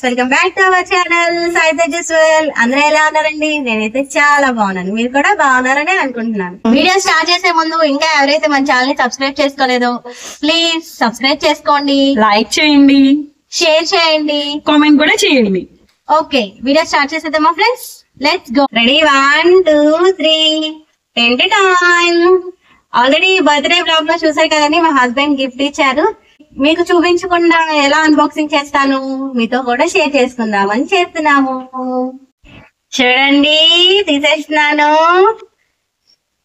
Welcome back to our channel Sai Tejaswal. అందరూ ఎలా ఉన్నారండి? నేనైతే చాలా బాగున్నాను, మీరు కూడా బాగున్నారని అనుకుంటున్నాను. వీడియో స్టార్ట్ చేసే ముందు ఇంకా ఎవరైతే మన ఛానల్ ని సబ్స్క్రైబ్ చేసుకోలేదో ప్లీజ్ సబ్స్క్రైబ్ చేసుకోండి, లైక్ చేయండి, షేర్ చేయండి, కామెంట్ కూడా చేయండి. ఓకే, వీడియో స్టార్ట్ చేసేద్దామా friends? Let's go. Ready 1 2 3 10 time. Already birthday blog లో చూసారు కదండి, మా హస్బెండ్ గిఫ్ట్ ఇచ్చారు. మీకు చూపించకుండా ఎలా అన్బాక్సింగ్ చేస్తాను, మీతో కూడా షేర్ చేసుకుందామని చేస్తున్నాము. చూడండి, తీసేస్తున్నాను.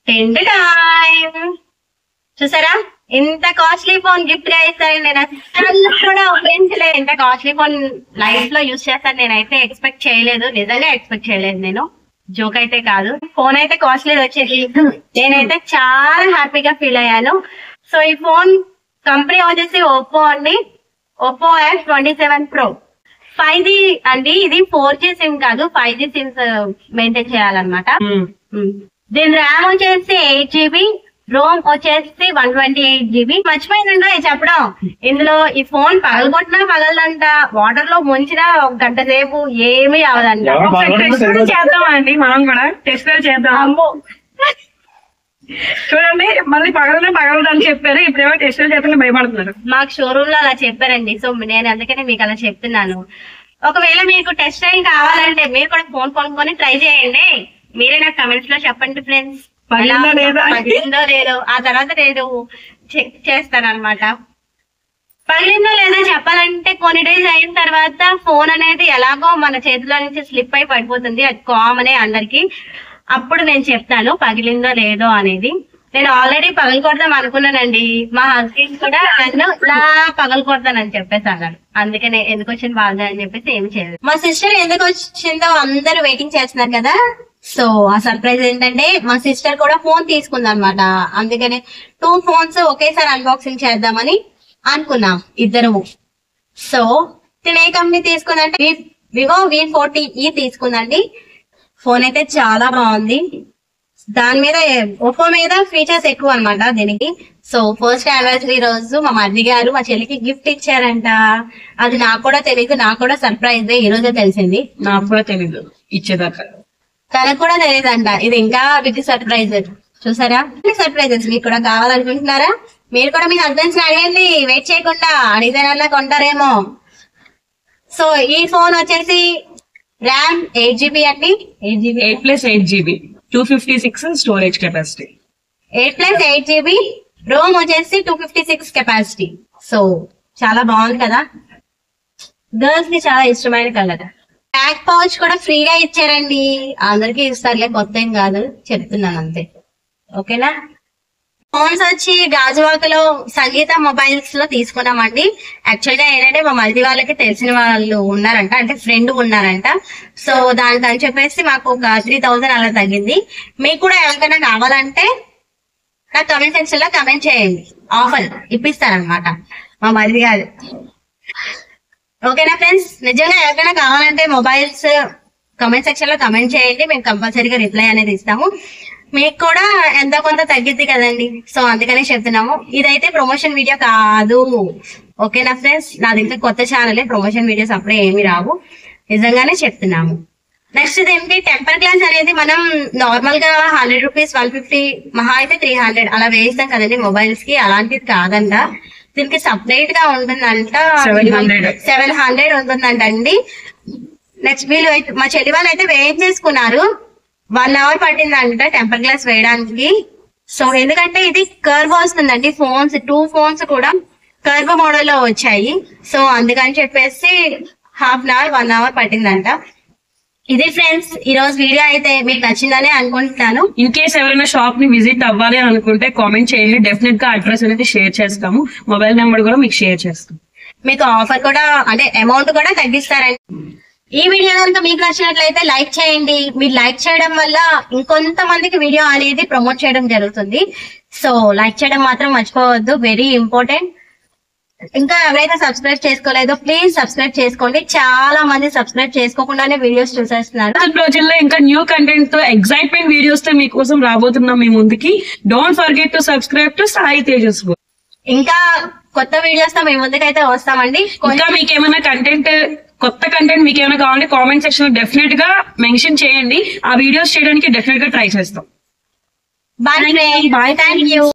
10 టైం. చూసారా, ఇంత కాస్ట్లీ ఫోన్ గిఫ్ట్ గా ఇస్తారని నేను అసలు కూడా ఊహించలేదు. ఇంత కాస్ట్లీ ఫోన్ లైఫ్ లో యూజ్ చేస్తాను నేనైతే ఎక్స్పెక్ట్ చేయలేదు, నిజంగా ఎక్స్పెక్ట్ చేయలేదు. నేను జోక్ అయితే కాదు, ఫోన్ అయితే కాస్ట్లీ వచ్చేది. నేనైతే చాలా హ్యాపీగా ఫీల్ అయ్యాను. సో ఈ ఫోన్ కంపెనీ వచ్చేసి ఒప్పో అండి, ఒప్పో F27 Pro 5G అండి. ఇది 4G సిమ్ కాదు, 5G సిమ్స్ మెయింటైన్ చేయాలన్నమాట. దీని ర్యామ్ వచ్చేసి 8GB, రోమ్ వచ్చేసి 128GB. మర్చిపోయిందండి చెప్పడం, ఇందులో ఈ ఫోన్ పగలగొట్టినా పగలదంట, వాటర్ లో ముంచినా ఒక గంట సేపు ఏమీ అవదంట. చేద్దామండి మనం కూడా టెస్ట్ చేద్దాం. అమ్మో, చూడండి, మళ్ళీ పగలదని చెప్పారు, ఇప్పుడేమో టెస్ట్ చేద్దాం భయపడుతున్నారు. మాకు షోరూమ్ లో అలా చెప్పారండి, సో నేను అందుకనే మీకు అలా చెప్తున్నాను. ఒకవేళ మీకు టెస్ట్ డ్రైవ్ కావాలంటే మీరు కూడా ఫోన్ కొనుక్కొని ట్రై చేయండి. మీరే నాకు కమెంట్స్ లో చెప్పండి ఫ్రెండ్స్, పగిలిందో లేదో. ఆ తర్వాత నేను చెక్ చేస్తాను అనమాట. పగిలిందో లేదో చెప్పాలంటే కొన్ని డేస్ అయిన తర్వాత ఫోన్ అనేది ఎలాగో మన చేతిలో నుంచి స్లిప్ అయి పడిపోతుంది, అది కామనే అందరికి. అప్పుడు నేను చెప్తాను పగిలిందో లేదో అనేది. నేను ఆల్రెడీ పగలు కొడదాం అనుకున్నానండి, మా హస్బెండ్ కూడా నన్ను ఇలా పగలు కొడతానని చెప్పేసి అన్నాడు. అందుకనే ఎందుకు వచ్చింది బాగా అని చెప్పేసి ఏమి చేయలేదు. మా సిస్టర్ ఎందుకు వచ్చిందో అందరూ వెయిటింగ్ చేస్తున్నారు కదా. సో ఆ సర్ప్రైజ్ ఏంటంటే మా సిస్టర్ కూడా ఫోన్ తీసుకుంది అనమాట. అందుకనే 2 ఫోన్స్ ఒకేసారి అన్బాక్సింగ్ చేద్దామని అనుకున్నాం ఇద్దరు. సో తినే ఏ కంపెనీ తీసుకుందంటే వివో V40e తీసుకుందండి. ఫోన్ అయితే చాలా బాగుంది. దాని మీద ఒప్పో మీద ఫీచర్స్ ఎక్కువ అనమాట దీనికి. సో ఫస్ట్ యానివర్సరీ రోజు మా మరిది గారు మా చెల్లికి గిఫ్ట్ ఇచ్చారంట. అది నాకు కూడా తెలియదు, నాకు కూడా సర్ప్రైజ్ ఈ రోజే తెలిసింది. నాకు కూడా తెలీదు ఇచ్చేదాకా, తనకు కూడా తెలియదంట. ఇది ఇంకా బిగ్ సర్ప్రైజ్. చూసారా, సర్ప్రైజెస్ మీకు కూడా కావాలనుకుంటున్నారా? మీరు కూడా మీ హస్బెండ్స్ అడగండి, వెయిట్ చేయకుండా. అడిగితేనల్లా కొంటారేమో. సో ఈ ఫోన్ వచ్చేసి ర్యామ్ 8GB అండి, 8+8GB 256 storage capacity. 8+8GB, Rome వచ్చేసి 256 కెపాసిటీ. సో చాలా బాగుంది కదా, గర్ల్స్ కి చాలా ఇష్టమైన కలర్. బ్యాక్ పౌచ్ కూడా ఫ్రీగా ఇచ్చారండి. అందరికీ ఇస్తారులే, కొత్త ఏం కాదు, చెప్తున్నాను అంతే. ఓకేనా. ఫోన్స్ వచ్చి గాజువాకలో సంగీత మొబైల్స్ లో తీసుకున్నామండి. యాక్చువల్ గా ఏంటంటే మా మరిది వాళ్ళకి తెలిసిన వాళ్ళు ఉన్నారంట, అంటే ఫ్రెండ్ ఉన్నారంట. సో దానికని చెప్పేసి మాకు ఒక 3000 అలా తగ్గింది. మీకు కూడా ఎవరికైనా కావాలంటే నాకు కమెంట్ సెక్షన్ లో కమెంట్ చేయండి, ఆఫర్ ఇప్పిస్తారనమాట మా మరిది గారు. ఓకేనా ఫ్రెండ్స్, నిజంగా ఎవరికైనా కావాలంటే మొబైల్స్ కమెంట్ సెక్షన్ లో కమెంట్ చేయండి, మేము కంపల్సరీగా రిప్లై అనేది ఇస్తాము. మీకు కూడా ఎంతో కొంత తగ్గిద్ది కదండి, సో అందుకనే చెప్తున్నాము. ఇదైతే ప్రమోషన్ వీడియో కాదు, ఓకేనా ఫ్రెండ్స్. నాది ఇంకా కొత్త ఛానలే, ప్రమోషన్ వీడియోస్ అప్పుడే ఏమి రావు, నిజంగానే చెప్తున్నాము. నెక్స్ట్ ఏంటి, టెంపర్ గ్లాస్ అనేది మనం నార్మల్ గా 100 రూపీస్ 150 మహా అయితే 300 అలా వేస్తాం కదండి మొబైల్స్ కి. అలాంటిది కాదంట, దీనికి సపరేట్ గా ఉంటుందంట. 700 ఉంటుందంట అండి. నెక్స్ట్ వీళ్ళు మా చెల్లి వాళ్ళు అయితే వేయించేసుకున్నారు. 1 అవర్ పట్టిందంట టెంపర్ గ్లాస్ వేయడానికి. సో ఎందుకంటే ఇది కర్వ్ వస్తుందండి, ఫోన్స్ 2 ఫోన్స్ కూడా కర్వ్ మోడల్ లో వచ్చాయి. సో అందుకని చెప్పేసి 1/2 అవర్ 1 అవర్ పట్టిందంట. ఇది ఫ్రెండ్స్ ఈ రోజు వీడియో అయితే మీకు నచ్చిందని అనుకుంటున్నాను. ఇన్ కేస్ ఎవరైనా షాప్ ని విజిట్ అవ్వాలి అనుకుంటే కామెంట్ చేయండి, డెఫినెట్ గా అడ్రస్ అనేది షేర్ చేస్తాము, మొబైల్ నెంబర్ కూడా మీకు షేర్ చేస్తాం. మీకు ఆఫర్ కూడా అంటే అమౌంట్ కూడా తగ్గిస్తారండి. ఈ వీడియో కనుక మీకు నచ్చినట్లయితే లైక్ చేయండి. మీరు లైక్ చేయడం వల్ల ఇంకొంతమందికి వీడియో అనేది ప్రమోట్ చేయడం జరుగుతుంది. సో లైక్ చేయడం మాత్రం మర్చిపోవద్దు, వెరీ ఇంపార్టెంట్. ఇంకా ఎవరైతే సబ్స్క్రైబ్ చేసుకోలేదో ప్లీజ్ సబ్స్క్రైబ్ చేసుకోండి. చాలా మంది సబ్స్క్రైబ్ చేసుకోకుండానే వీడియోస్ చూసేస్తున్నారు. రోజుల్లో ఇంకా న్యూ కంటెంట్ తో ఎక్సైట్మెంట్ వీడియోస్ తో మీకోసం రాబోతున్నాం మీ ముందుకి. Don't forget to subscribe to Sai Tejaswal. ఇంకా కొత్త వీడియోస్ తో మీ ముందుకైతే వస్తామండి. ఇంకా మీకు ఏమైనా కంటెంట్ కొత్త కంటెంట్ మీకు ఏమైనా కావాలంటే కామెంట్ సెక్షన్ లో డెఫినెట్ గా మెన్షన్ చేయండి. ఆ వీడియోస్ చేయడానికి డెఫినెట్ గా ట్రై చేస్తాం. Bye, thank you.